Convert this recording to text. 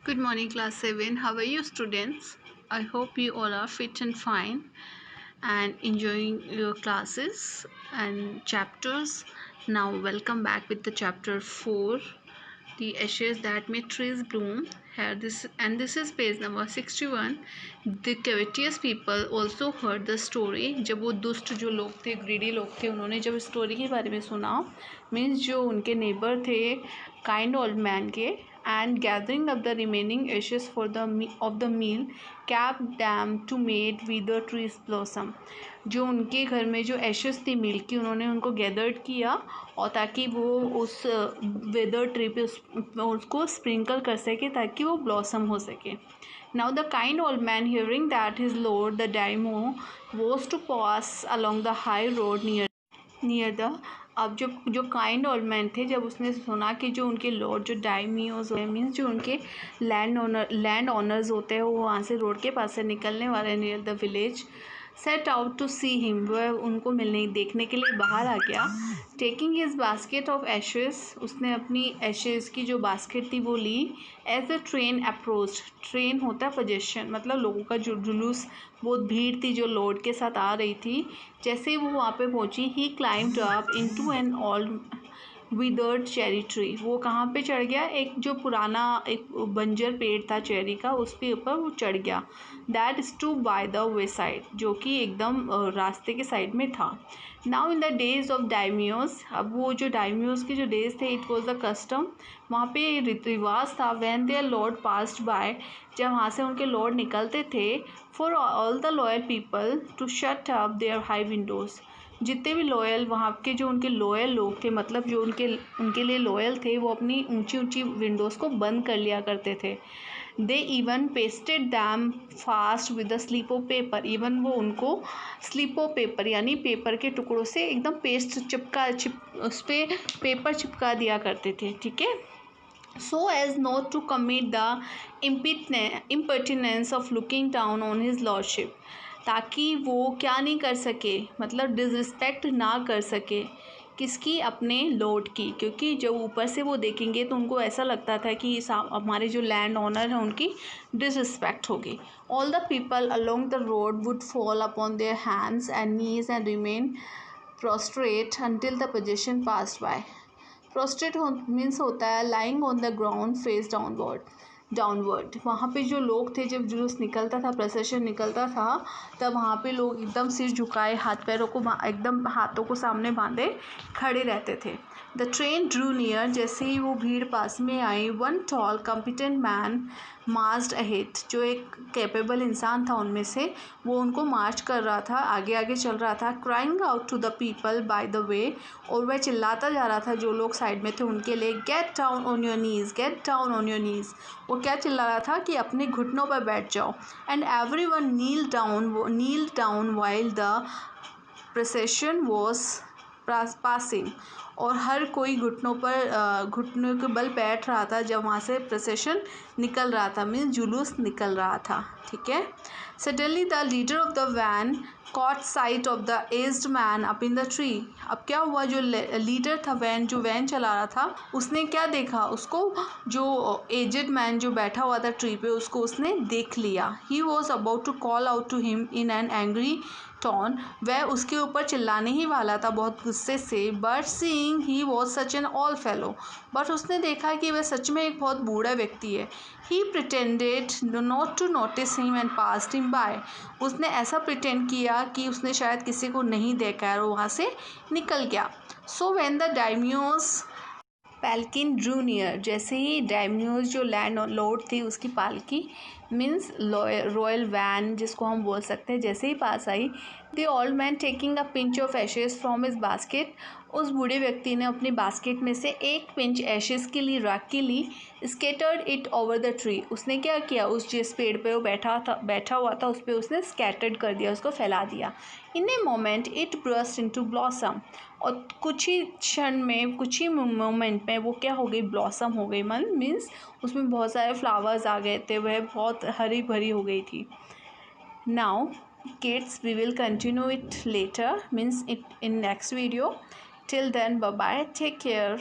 Good morning, class 7. How are you, students? I hope you all are fit and fine and enjoying your classes and chapters. Now, welcome back with the chapter 4, The Ashes That Made Trees Bloom. This is page number 61. The covetous people also heard the story. जब वो दुष्ट जो लोग थे, greedy लोग थे, उन्होंने जब स्टोरी के बारे में सुना, मीन्स जो उनके नेबर थे काइंड ओल्ड मैन के, and gathering up the remaining ashes of the meal capped them to make wither trees blossom. जो उनके घर में जो एशेस थी मील की, उन्होंने उनको गैदर्ड किया और ताकि वो उस वेदर ट्री पे उसको स्प्रिंकल कर सके ताकि वो ब्लॉसम हो सके. Now the kind old man, hearing that his lord the daimyo was to pass along the high road near the, अब जो काइंड ओल्ड मैन थे, जब उसने सुना कि जो उनके लॉर्ड जो डायमियोज मीन्स जो उनके लैंड ऑनर्स होते हैं वो वहाँ से रोड के पास से निकलने वाले near the village, set out to see him, वह उनको देखने के लिए बाहर आ गया. Taking his basket of ashes, उसने अपनी एशेस की जो बास्केट थी वो ली. As the train approach, train होता है पोजेशन, मतलब लोगों का जो जुलूस, बहुत भीड़ थी जो लॉर्ड के साथ आ रही थी. जैसे ही वो वहाँ पे पहुँची, he climbed up into an old withered cherry tree. वो कहाँ पे चढ़ गया? एक जो पुराना एक बंजर पेड़ था चेरी का, उस पे ऊपर वो चढ़ गया. That stood by the wayside, जो कि एकदम रास्ते के साइड में था. Now in the days of daimyos, अब वो जो डायमियोज के जो डेज थे, इट वॉज द कस्टम, वहाँ पे रीति रिवाज था. When their lord passed by, जब वहाँ से उनके लॉर्ड निकलते थे, for all the loyal people to shut up their high windows, जितने भी लॉयल वहाँ के जो उनके लॉयल लोग थे, मतलब जो उनके लिए लॉयल थे, वो अपनी ऊंची ऊंची विंडोज़ को बंद कर लिया करते थे. They even pasted them fast with the sleep of paper, even वो उनको स्लीप ऑफ पेपर यानी पेपर के टुकड़ों से एकदम पेस्ट उस पर पेपर चिपका दिया करते थे. ठीक है. So as not to commit the impertinence of looking down on his lordship, ताकि वो क्या नहीं कर सके, मतलब डिसरिस्पेक्ट ना कर सके किसकी? अपने लॉर्ड की. क्योंकि जब ऊपर से वो देखेंगे तो उनको ऐसा लगता था कि हमारे जो लैंड ऑनर है उनकी डिसरिस्पेक्ट होगी. All the people along the road would fall upon their hands and knees and remain prostrate until the procession passed by. Prostate means होता है lying on the ground face downward. वहाँ पे जो लोग थे, जब जुलूस निकलता था, प्रोसेशन निकलता था, तब वहाँ पे लोग एकदम सिर झुकाए, हाथ पैरों को एकदम हाथों को सामने बांधे खड़े रहते थे. द ट्रेन ड्रू नियर, जैसे ही वो भीड़ पास में आई, one tall competent man marched ahead, जो एक कैपेबल इंसान था उनमें से, वो उनको मार्च कर रहा था, आगे आगे चल रहा था. Crying out to the people by the way, और वह चिल्लाता जा रहा था जो लोग साइड में थे उनके लिए, get down on your knees, get down on your knees. वो क्या चिल्ला रहा था? कि अपने घुटनों पर बैठ जाओ. And every one kneel down while the procession was passing, और हर कोई घुटनों के बल बैठ रहा था जब वहाँ से प्रोसेशन निकल रहा था, मीन्स जुलूस निकल रहा था. ठीक है. Suddenly the leader of the van caught sight of the aged man up in the tree. अब क्या हुआ? जो लीडर था जो वैन चला रहा था, उसने क्या देखा? उसको जो एजेड मैन जो बैठा हुआ था ट्री पे, उसको उसने देख लिया. He was about to call out to him in an angry tone, वह उसके ऊपर चिल्लाने ही वाला था बहुत गुस्से से. But seeing he was such an all fellow, but उसने देखा कि वह सच में एक बहुत बूढ़ा व्यक्ति है. He pretended not to notice him and passed him by, उसने ऐसा प्रिटेंड किया कि उसने शायद किसी को नहीं देखा और वहाँ से निकल गया. So when the daimyos palanquin drew near, जैसे ही डायमियोज जो लैंड लॉर्ड थी उसकी पालकी मीन्स रॉयल वैन जिसको हम बोल सकते हैं, जैसे ही पास आई, the old man taking a pinch of ashes from his basket, उस बूढ़े व्यक्ति ने अपनी बास्केट में से एक पिंच एशेस की ली, राख की ली. Scattered it over the tree, उसने क्या किया? उस जिस पेड़ पे वो बैठा हुआ था उस पर उसने स्कैटर्ड कर दिया, उसको फैला दिया. In a moment it burst into blossom, और कुछ ही क्षण में, कुछ ही मोमेंट में वो क्या हो गई? ब्लॉसम हो गई. मीन्स उसमें बहुत सारे फ्लावर्स आ गए थे, वह बहुत हरी भरी हो गई थी. Now kids, we will continue it later, means it in next video. Till then, bye bye, take care.